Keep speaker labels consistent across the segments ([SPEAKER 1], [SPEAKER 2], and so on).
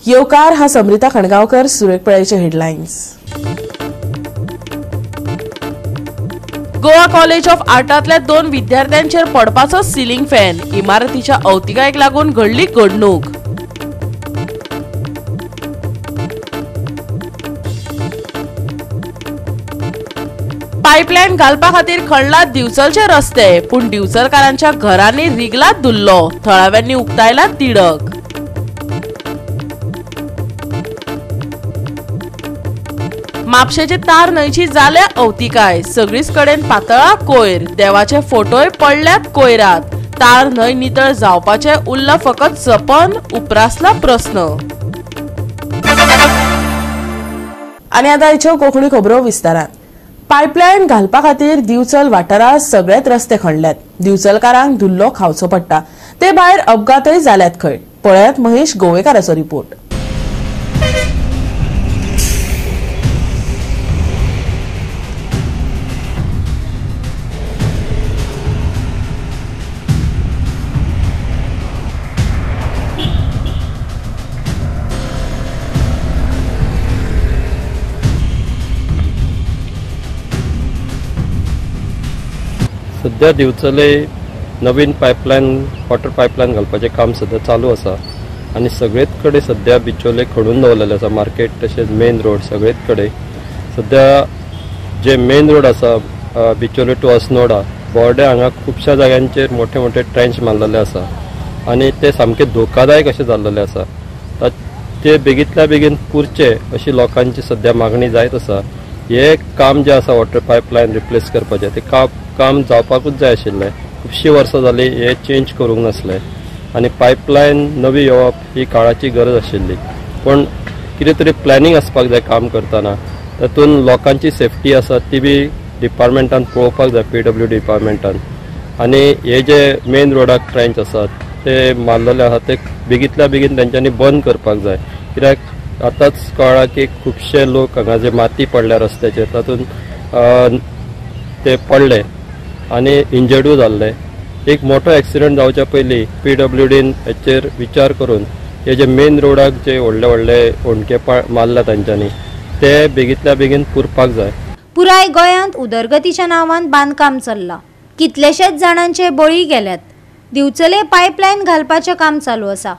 [SPEAKER 1] येवकार हा समृता खणगावकर, सुरेख पळयचे हेडलाइन्स। गोवा कॉलेज ऑफ आर्टांतल्या 2 विद्यार्थ्यांचेर पडपाचो सिलिंग फॅन, इमारतीच्या अवतिकायेक लागून घडली घडणूक। पाइपलाइन घालपा खातीर खणला दिवचलचे रस्ते, पूण दिवचलकारांच्या घरांनी रिगलात धुल्लो, थळाव्यांनी उक्तायला तिडक। म्हापशेचे तार न्हंयची जाल्या अवतिकाय, सगळीच कडेन पातळा कोयर, देवाचे फोटोय पडल्यात कोयरात, तार न्हंय नितळ जावपाचे उरला फकत सपन, उप्रासला प्रस्न। आनी आतां आयच्यो कोंकणी खबरो विस्तारान। पाइपलाइन घालपा खातीर दिवचल वाठारांत सगळेच रस्ते खणल्यात, दिवचलकारांक धुल्लो खावचो पडटा, ते भायर अपघातय जाल्यात खंय। पळयात महेश गोवेकाराचो रिपोर्ट।
[SPEAKER 2] सध्या दिवचले नवीन पाइपलाइन वॉटर पाइपलाइन घालपाचें काम सध्या चालू आसा आनी सगळेच कडेन सध्या बिचोले खणून दवरलेले आसा। मार्केट तशेंच मेन रोड सगळेच कडेन सध्या जे मेन रोड आसा बिचोले टू अस्नोडा बोर्डे हांगा खुबश्या जाग्यांचेर मोठे मोठे ट्रेंच मारलेले आसा आनी ते सामके धोकादायक अशें जाल्लेले आसा। ते बेगींतल्या बेगीन पुरचे अशी लोकांची सध्या मागणी जायत आसा। हे काम जे आसा वॉटर पाइपलाइन रिप्लेस करपाचें ते काम जावपाकूच जाय आशिल्लें। खुबशीं वर्सां जालीं हे चेंज करूंक नासलें आनी पाइपलाइन नवी येवप ही काळाची गरज आशिल्ली, पण कितें तरी प्लॅनिंग आसपाक जाय काम करतना। तातूंत लोकांची सेफ्टी आसा ती बी डिपार्टमेंटान पळोवपाक जाय, PWD डिपार्टमेंटान। आनी हे जे मेन रोडाक ट्रेंच आसात ते मारलेले आसा ते बेगींतल्या बेगीन तेंच्यांनी बंद करपाक जाय, कित्याक आतांच कळ्ळां की खुबशे लोक हांगा जे माती पडल्या रस्त्याचेर तातूंत ते पडले आनी इंजर्डूय जाल्ले। एक मोठो एक्सिडेंट जावच्या पयलीं PWDन हेचेर विचार करून हे जे मेन रोडाक जे व्हडले व्हडले होणके मारल्या तांच्यांनी ते बेगींतल्या बेगीन पुरपाक जाय।
[SPEAKER 3] पुराय गोंयांत उदरगतीच्या नांवान बांदकाम चल्ला, कितलेशेच जाणांचे बळी गेल्यात। दिवचले पाइपलाइन घालपाचें काम चालू आसा।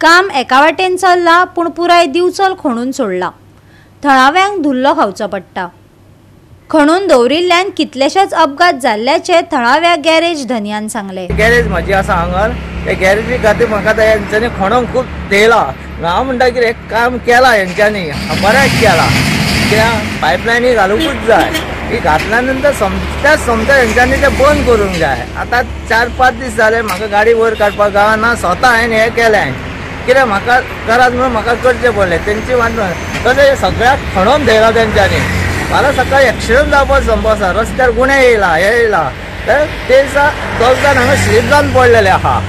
[SPEAKER 3] काम एका वाटेन चल्ला पूण पुराय दिवचल खणून सोडला, थळाव्यांक धुल्लो खावचो पडटा। खणून दवरिल्ल्यान कितलेशेच अपघात जाल्ल्याचे थळाव्या गॅरेज धन्यान सांगले।
[SPEAKER 4] गॅरेज म्हजी आसा हांगा, त्या गॅरेजी खातीर म्हाका हेंच्यांनी खणोंक खूब थेयला। हांव म्हणटा की हे काम केलां हेंच्यांनी, बऱ्याक केलां, कित्याक पाइपलायनी घालूंकूच जाय। ही घातल्या नंतर समजा हेंच्यांनी ते बंद करूंक जाय। आतां 4-5 दीस जाले म्हाका गाडी वयर काडपाक गावना, स्वता हांवें हें केलें, कित्याक म्हाका करात म्हणून म्हाका करचें पडलें। तेंची वांटो तशें सगळ्याक खणोन थेयला तेंच्यांनी। फाल्यां सकाळीं एक्सिडेंट जावपाचो संभव आसा, रस्त्यार गुणे येयला हे येयला, ते दिसा 10 जाण हांगा स्लीप जावन पडलेले आहा।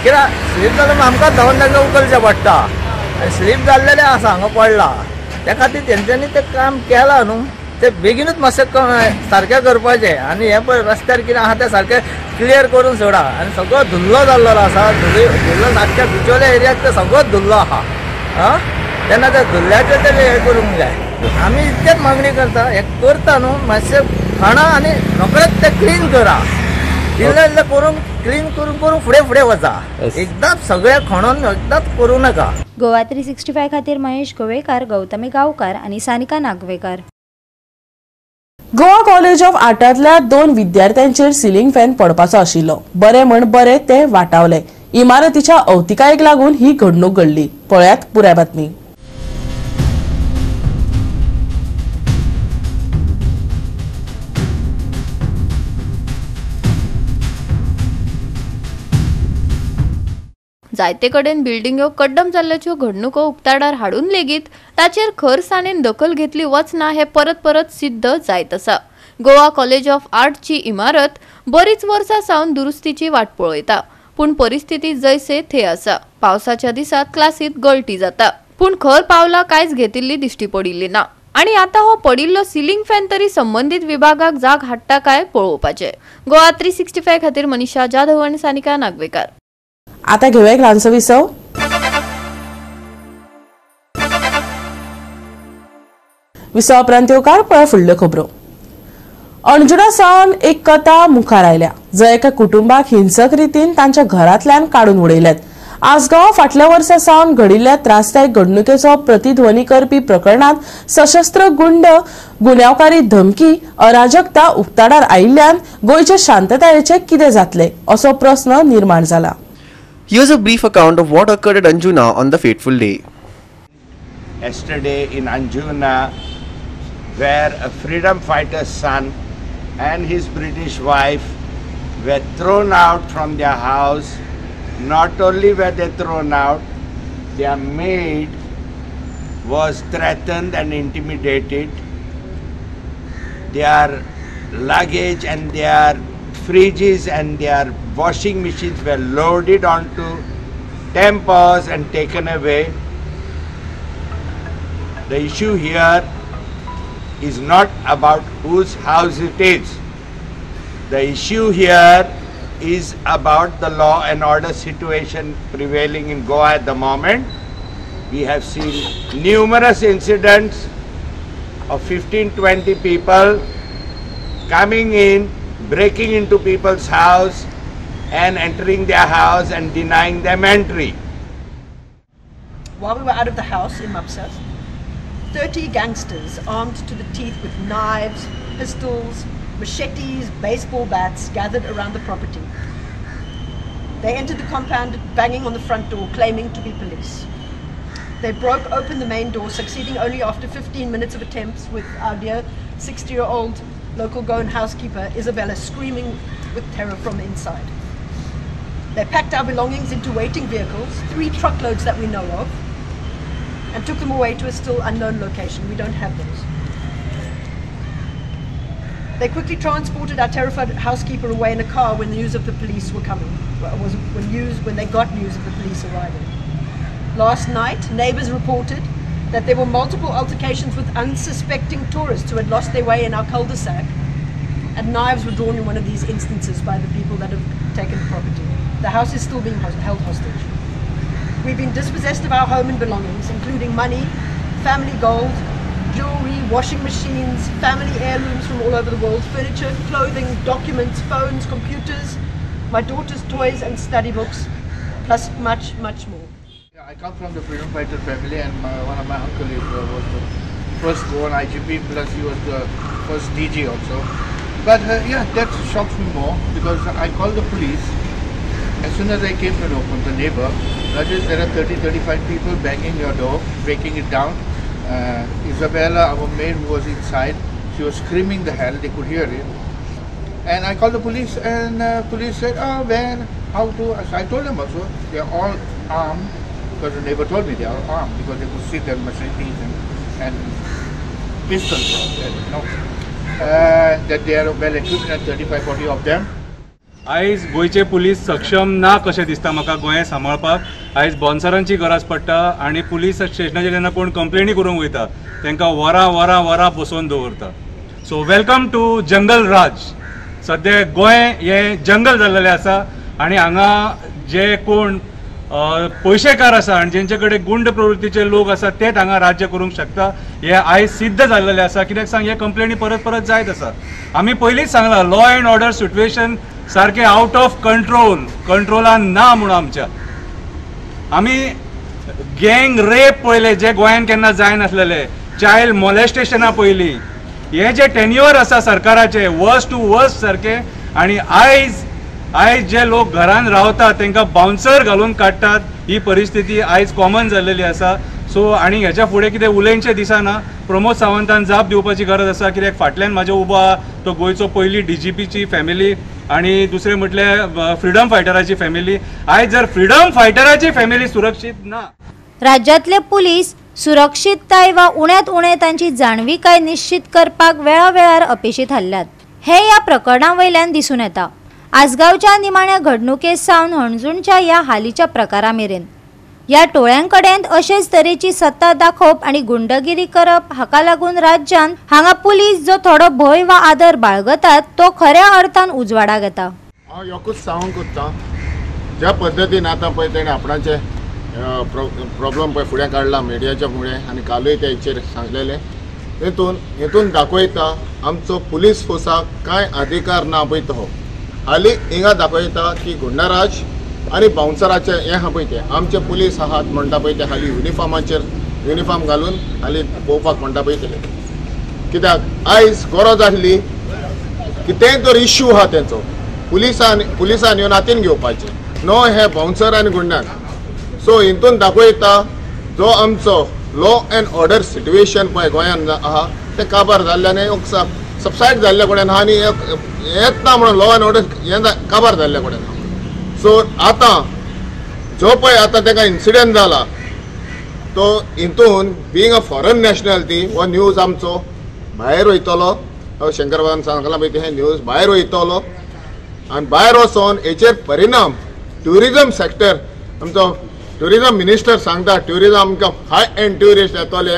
[SPEAKER 4] कित्याक स्लीप जाल्यार आमकां धांवन तांकां उखलचें पडटा आनी स्लीप जाल्लेले आसा हांगा पडला। त्या खातीर तेंच्यांनी तें काम केलां न्हू, ते बेगीनूच मातशें सारकें करपाचें आनी हे पळय रस्त्यार कितें आहा तें सारकें क्लियर करून सोडा। आनी सगळो धुल्लो जाल्लो आसा, धुल्लो सारक्या बिचोले एरियाक ते सगळो धुल्लो आहा। तेन्ना त्या धुल्ल्याचें ते हें करूंक जाय। आमी इतकेच मागणी करता, हे करता न्हू मातशें खणा आनी रोखडेच ते क्लीन करा। इल्लें करून क्लीन करून फुडें फुडें वचा, एकदांच सगळें खणोन एकदांच करूं नाका।
[SPEAKER 3] गोवा 365 खातीर महेश गोवेकार, गौतमी गांवकार आनी सानिका नागवेकर।
[SPEAKER 1] गोवा कॉलेज ऑफ आर्टांतल्या 2 विद्यार्थ्यांचेर सिलिंग फॅन पडपाचो आशिल्लो, बरे म्हण बरे ते वाटावले। इमारतीच्या अवतिकायेक लागून ही घडणूक घडली। पळयात पुराय बातमी।
[SPEAKER 5] जायते कडेन बिल्डिंग्यो कड्डम जाल्ल्याच्यो घडणुको उक्ताडार हाडून लेगीत ताचेर खरसाणेन दखल घेतली वचना हे परत परत सिद्ध जायत आसा। गोवा कॉलेज ऑफ आर्टची इमारत बरीच वर्सां सावन दुरुस्तीची वाट पळयता, पूण परिस्थिती जैसे थंय आसा। पावसाच्या दिसात क्लासीत गळटी जाता, पूण खर पावला कांयच घेतिल्ली दिश्टी पडिल्ली ना। आणि आता हो पडिल्लो सिलिंग फॅन तरी संबंधित विभागाक जाग हाडटा काय पळोवपाचे। गोवा 365 खातीर मनीषा जाधव आणि सानिका नागवेकर।
[SPEAKER 1] आता घेऊया एक ल्हानसो विसव। विसो उपरांत येवकार पळय फुडल्यो खबरो. अणजुणा सावन एक कथा मुखार आयल्या जंय एका कुटुंबाक हिंसक रितीन तांच्या घरांतल्यान काडून उडयल्यात. आसगांव फाटल्या वर्सा सावन घडिल्ल्या त्रासदायक घडणुकेचो प्रतिध्वनी करपी प्रकरणात सशस्त्र गुंड गुन्यांवकारी धमकी अराजकता उक्ताडार आयिल्ल्यान गोंयचे शांततायेचे कितें जातले असो प्रस्न निर्माण जाला.
[SPEAKER 6] Here's a brief account of what occurred at Anjuna on the fateful day.
[SPEAKER 7] Yesterday in Anjuna, where a freedom fighter's son and his British wife were thrown out from their house. Not only were they thrown out, their maid was threatened and intimidated. Their luggage and their fridges and their washing machines were loaded onto tempers and taken away. The issue here is not about whose house it is. The issue here is about the law and order situation prevailing in Goa at the moment. We have seen numerous incidents of 15-20 people coming in, breaking into people's house and entering their house and denying them entry.
[SPEAKER 8] While we were out of the house in Mapsas, 30 gangsters armed to the teeth with knives, pistols, machetes, baseball bats gathered around the property. They entered the compound, banging on the front door, claiming to be police. They broke open the main door, succeeding only after 15 minutes of attempts, with our dear 60-year-old local Goan housekeeper, Isabella, screaming with terror from the inside. They packed our belongings into waiting vehicles, 3 truckloads that we know of, and took them away to a still unknown location. We don't have those. They quickly transported our terrified housekeeper away in a car when the news of the police were coming. When they got news of the police arriving. Last night, neighbours reported that there were multiple altercations with unsuspecting tourists who had lost their way in our cul-de-sac, and knives were drawn in one of these instances by the people that have taken the property. The house is still being held hostage. We've been dispossessed of our home and belongings, including money, family gold, jewelry, washing machines, family heirlooms from all over the world, furniture, clothing, documents, phones, computers, my daughter's toys and study books, plus much, much more.
[SPEAKER 9] Yeah, I come from the freedom fighter family, and one of my uncles was the first Goan IGP, plus he was the first DG also. But yeah, that shocks me more because I called the police. As soon as I came to know from the neighbor, Rajesh, there are 30-35 people banging your door, breaking it down. Isabella, our maid who was inside, she was screaming the hell, they could hear it. And I called the police, and police said, oh, where, how to, so I told them also, they are all armed, because the neighbor told me they are armed, because they could see their machetes and pistols, that they are well equipped, and 35-40 of them.
[SPEAKER 10] आयज गोयचे police सक्षम ना कशें दिसता म्हाका गोंय सांबाळपाक. आयज बॉन्सरांची गरज पडटा आनी पुलीस स्टेशनाचेर जेन्ना कोण कंप्लेनी करूंक वयता तांकां वरां बसोवन दवरता. सो वेलकम टू जंगल राज. सद्या गोंय हें जंगल जाल्लेलें आसा आनी हांगा जे कोण पयशेकार आसा आनी जेंचे कडेन गुंड प्रवृत्तीचे लोक आसा तेच हांगा राज्य करूंक शकता. हे आयज सिद्ध जाल्लेलें आसा. कित्याक सांग हे कंप्लेनी परत जायत आसा. आमी पयलींच सांगला लॉ एंड ऑर्डर सिट्युएशन सारखे आउट ऑफ कंट्रोलान ना म्हणून आमच्या. आमी गँग रेप पळयले जे गोंयान केन्ना जाय नासलेले, चायल्ड मॉलेस्टेशना पयली, हे जे टेन्युअर आसा सरकाराचे वर्स्ट टू वर्स्ट सारखे. आनी आयज जे लोक घरान रावतात तांकां बाउन्सर घालून काडटात. ही परिस्थिती आयज कॉमन जाल्लेली आसा. सो आनी हेच्या फुडें कितें उलयनचें दिसना. प्रमोद सावंतान जाप दिवपाची गरज आसा. कित्याक फाटल्यान म्हाजे उबो आहा तो गोंयचो पयली DGPची फॅमिली आनी दुसरें म्हटल्यार फ्रीडम फायटराची फॅमिली. आयज जर फ्रीडम फायटराची फॅमिली सुरक्षीत ना.
[SPEAKER 3] राज्यातले पुलीस सुरक्षितताय वा उण्यांत उणें तांची जाणविकाय निश्चित करपाक वेळावेळार अपेशीत हल्ल्यात. हे या प्रकरणा वयल्यान दिसून येता. आसगांवच्या निमाण्या घडणुके सावन हणजूणच्या ह्या हालींच्या प्रकारा मेरेन ह्या टोळ्यांकडेन अशेच तरेची सत्ता दाखोवप आनी गुंडगिरी करप हाका लागून राज्यान हांगा पुलीस जो थोडो भंय वा आदर बाळगतात तो खऱ्या अर्थान उजवाडाक येता.
[SPEAKER 11] हांव एकूच सांगूंक सोदतां, ज्या पद्दतीन आतां पळय तेणें आपणाचे प्रॉब्लम पळय फुडें काडला मिडियाच्या फुडें आनी कालूय ते हेचेर सांगलेलें हेतून दाखयता आमचो पुलीस फोर्साक कांय अधिकार ना पळय तो. हालीं हिंगा दाखयता की गुंडाराज आनी बाउन्सराचे हें आहा पळय ते आमचे पुलीस आहात म्हणटा पळय ते हालीं युनिफॉर्म घालून हालीं पळोवपाक म्हणटा पळय ते. कित्याक आयज गरज आसली कितेंय तर इश्यू आहा तेंचो पुलिसान येवन हातीन घेवपाचें नो हे बाउन्सर आनी गुंडांक. सो हितून दाखयता जो आमचो लॉ एंड ऑर्डर सिट्युएशन पळय गोंयांत आहा ते काबार जाल्ल्याने सबसायड जाल्ल्या कडेन आहा आनी येत ना म्हणून लॉ एंड ऑर्डर हें काबार जाल्ल्या कडेन आहा. सो आतां जो पळय आतां ताका इन्सिडंट जाला तो हितून बिंग अ फॉरेन नॅशनॅलिटी हो न्यूज आमचो भायर वयतलो. शंकरबाबान सांगला पळय हे न्यूज भायर वयतलो आनी भायर वचोन हेचेर परिणाम ट्युरिजम सॅक्टर आमचो ट्युरिजम मिनिस्टर सांगता ट्युरिजम आमकां हाय एंड ट्युरिस्ट येतले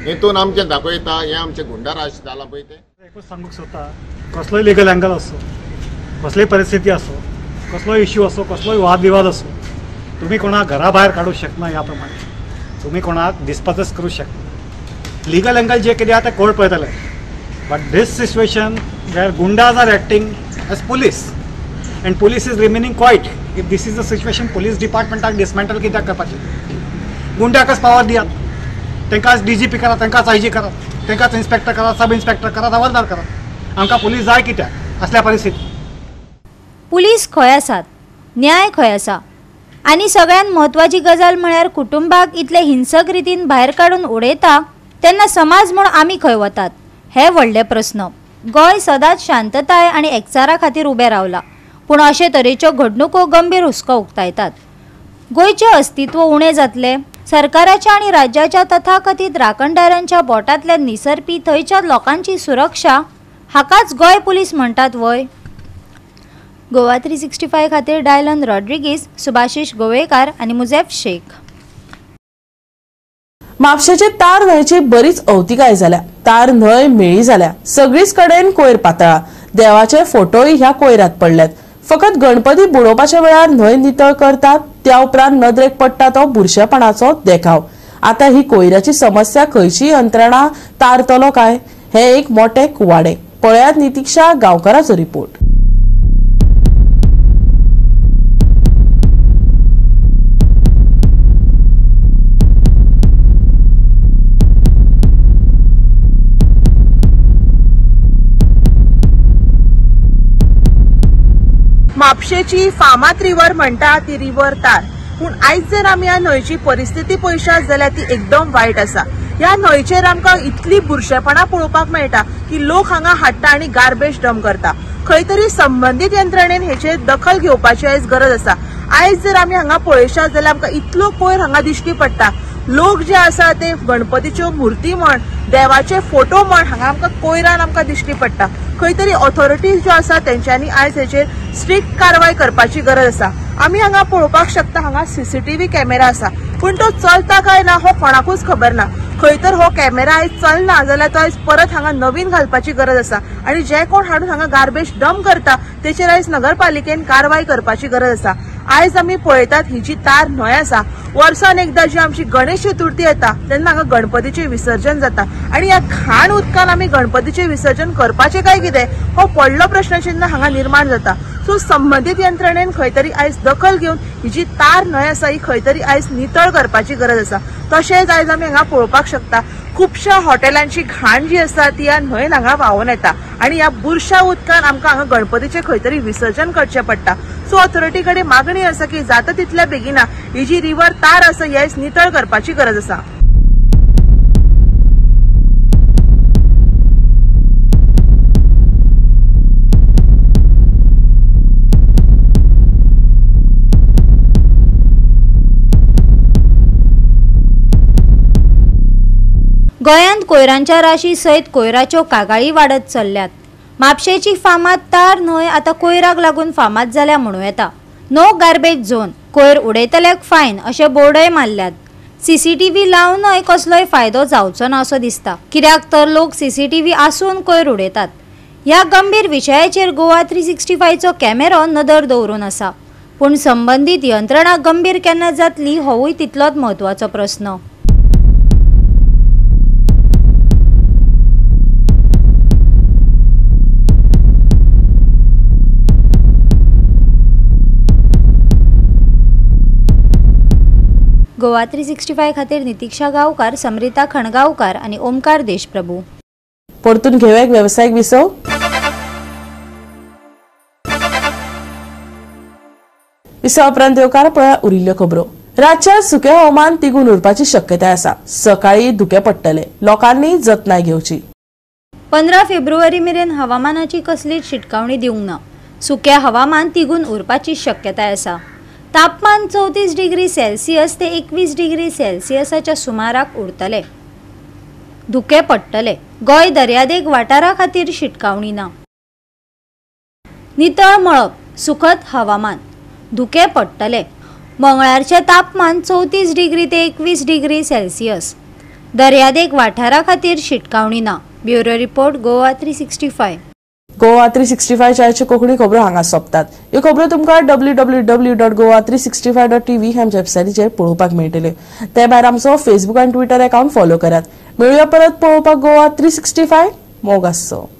[SPEAKER 11] हितून आमचें दाखयता हे आमचे गुंडाराज जाला पळय ते.
[SPEAKER 12] एकूच सांगूंक सोदता कसलोय लिगल एंगल असो कसलीय परिस्थिती असो कसलोय इश्यू असो कसलोय वाद विवाद असो तुम्ही कोणाक घरा भायर काडूंक शकना. ह्या प्रमाणे तुम्ही कोणाक डिस्पॉजस करूंक शकना. लिगल एंगल जे कितें आहा तें कोर्ट पळयतले. But this situation where goondas are acting as police and police is remaining quiet. If this is the situation police डिपार्टमेंटाक डिसमेंटल कित्याक करपाचें. गुंड्याकच पावर दियात. तांकांच DGP करा तांकांच IG करा तांकांच इन्स्पेक्टर करा सब इन्स्पेक्टर करा हवालदार करा. आमकां पुलीस जाय कित्याक असल्या परिस्थितीत.
[SPEAKER 3] पुलीस खंय आसात न्याय खंय आसा आनी सगळ्यात म्हत्वाची गजाल म्हळ्यार कुटुंबाक इतले हिंसक रितीन भायर काडून उडयता तेन्ना समाज म्हूण आमी खंय वतात हे व्हडले प्रस्न. गोंय सदांच शांतताय आनी एकचारा खातीर उबें रावला पूण अशे तरेच्यो घडणुको गंभीर हुस्को उक्तायतात. गोंयचें अस्तित्व उणें जातलें. सरकाराच्या आणि राज्याच्या तथाकथीत राखणदारांच्या बोटांतल्यान निसरपी थंयच्या लोकांची सुरक्षा हाकाच गोंय पुलीस म्हणटात वय. गोवा 365 खातीर डायलन रॉड्रिगीस, सुभाशीश गोवेकार आनी मुजेफ शेख.
[SPEAKER 1] म्हापशेचे तार न्हंयची बरीच अवतिकाय जाल्या. तार न्हंय मेळी जाल्या. सगळीच कडेन कोयर पातळा. देवाचे फोटोय ह्या कोयरात पडल्यात. फकत गणपती बुडोवपाच्या वेळार न्हंय नितळ करतात त्या उपरांत नदरेक पडटा तो बुरशेपणाचो देखाव. आता ही कोयराची समस्या खंयची यंत्रणा तारतलो काय हे एक मोठे कुवाडे. पळयात नितीक्षा गांवकाराचो रिपोर्ट.
[SPEAKER 13] म्हापशेची फामाद रिवर म्हणटा ती रिवर तार. पूण आयज जर आमी ह्या न्हंयची परिस्थिती पळयशात जाल्यार ती एकदम वायट आसा. ह्या न्हंयचेर आमकां इतली बुरशेपणां पळोवपाक मेळटा की लोक हांगा हाडटा आनी गार्बेज डंप करता. खंय तरी संबंधीत यंत्रणेन हेचेर दखल घेवपाची आयज गरज आसा. आयज जर आमी हांगा पळयशात जाल्यार आमकां इतलो कोयर हांगा दिश्टी पडटा. लोक जे आसा ते गणपतीच्यो मुर्ती म्हण देवाचे फोटो म्हण हांगा आमकां कोयरान आमकां दिश्टी पडटा. खंय तरी ऑथॉरिटीज ज्यो आसा तेंच्यांनी आयज हेचेर स्ट्रिक्ट कारवाय करपाची गरज आसा. आमी हांगा पळोवपाक शकता हांगा CCTV कॅमेरा आसा पूण तो चलता काय ना हो कोणाकूच खबर ना. खंय तर हो कॅमेरा आयज चलना जाल्यार तो आयज परत हांगा नवीन घालपाची गरज आसा आनी जे कोण हाडून हांगा गार्बेज डंप करता तेचेर आयज नगरपालिकेन कारवाय करपाची गरज आसा. आयज आमी पळयतात ही जी तार न्हंय आसा वर्सान एकदा जी आमची गणेश चतुर्थी येता तेन्ना हांगा गणपतीचें विसर्जन जाता आनी ह्या घाण उदकान आमी गणपतीचें विसर्जन करपाचें काय कितें हो व्हडलो प्रश्नचिन्ह हांगा निर्माण जाता. सो संबंधीत यंत्रणेन खंय तरी आयज दखल घेवन ही जी तार न्हंय आसा ही खंय तरी आयज नितळ करपाची गरज आसा. तशेंच आयज आमी हांगा पळोवपाक शकता खुबशा हॉटेलांची घाण जी आसा ती ह्या न्हंयन हांगा व्हांवून येता आनी ह्या बुरशा उदकान आमकां हांगा गणपतीचें खंय तरी विसर्जन करचें पडटा. सो ऑथॉरिटी कडेन मागणी आसा की जाता तितल्या बेगिना ही जी रिवर तार आसा ही आयज नितळ करपाची गरज आसा.
[SPEAKER 3] गोंयांत कोयरांच्या राशी सयत कोयराच्यो कागाळी वाडत चल्ल्यात. म्हापशेची फामाद तार न्हंय आतां कोयराक लागून फामाद जाल्या म्हणूं येता. नो गार्बेज झोन, कोयर उडयतल्याक फायन अशे बोर्डय मारल्यात. CCTV लावनय कसलोय फायदो जावचो ना असो दिसता कित्याक तर लोक CCTV आसून कोयर उडयतात. ह्या गंभीर विशयाचेर गोवा 365चो कॅमेरो नदर दवरून आसा पूण संबंधीत यंत्रणा गंभीर केन्ना जातली होवूय तितलोच म्हत्वाचो प्रस्न. गोवा 365 खातीर नितीक्षा गांवकार, समरिता खणगांवकार आणि ओमकार देशप्रभू.
[SPEAKER 1] परतून घेऊया एक व्यावसायिक विसव. विसव उपरांत येवकार पळया उरिल्ल्यो खबरो. राज्यात सुके हवामान तिगून उरपाची शक्यताय आसा. सकाळी धुके पडटले, लोकांनी जतनाय घेवची.
[SPEAKER 3] 15 फेब्रुवारी मेरेन हवामानाची कसलीच शिटकावणी दिवंक ना. सुके हवामान तिगून उरपाची शक्यताय आसा. तापमान 34 डिग्री सेल्सियस ते 21 डिग्री सेल्सियसाच्या सुमाराक उरतले. धुके पडटले. गोय दर्यादेग वाठारा खातीर शिटकावणी ना. नितळ मळब, सुखद हवामान. धुके पडटले. मंगळारचे तापमान 34 डिग्री ते 21 डिग्री सेल्सियस. दर्यादेग वाठारा खातीर शिटकावणी ना. Bureau report, Goa 365.
[SPEAKER 1] गोवा 365 च्या कोंकणी खबरो हांगा सोंपतात. ह्यो खबरो तुमकां www.goa365.tv ह्या वेबसायटीचेर पळोवपाक मेळटल्यो. ते भायर आमचो फेसबुक आनी ट्विटर अकाउंट फॉलो करात. मेळुया परत पळोवपाक गोवा 365. मोग आसचो.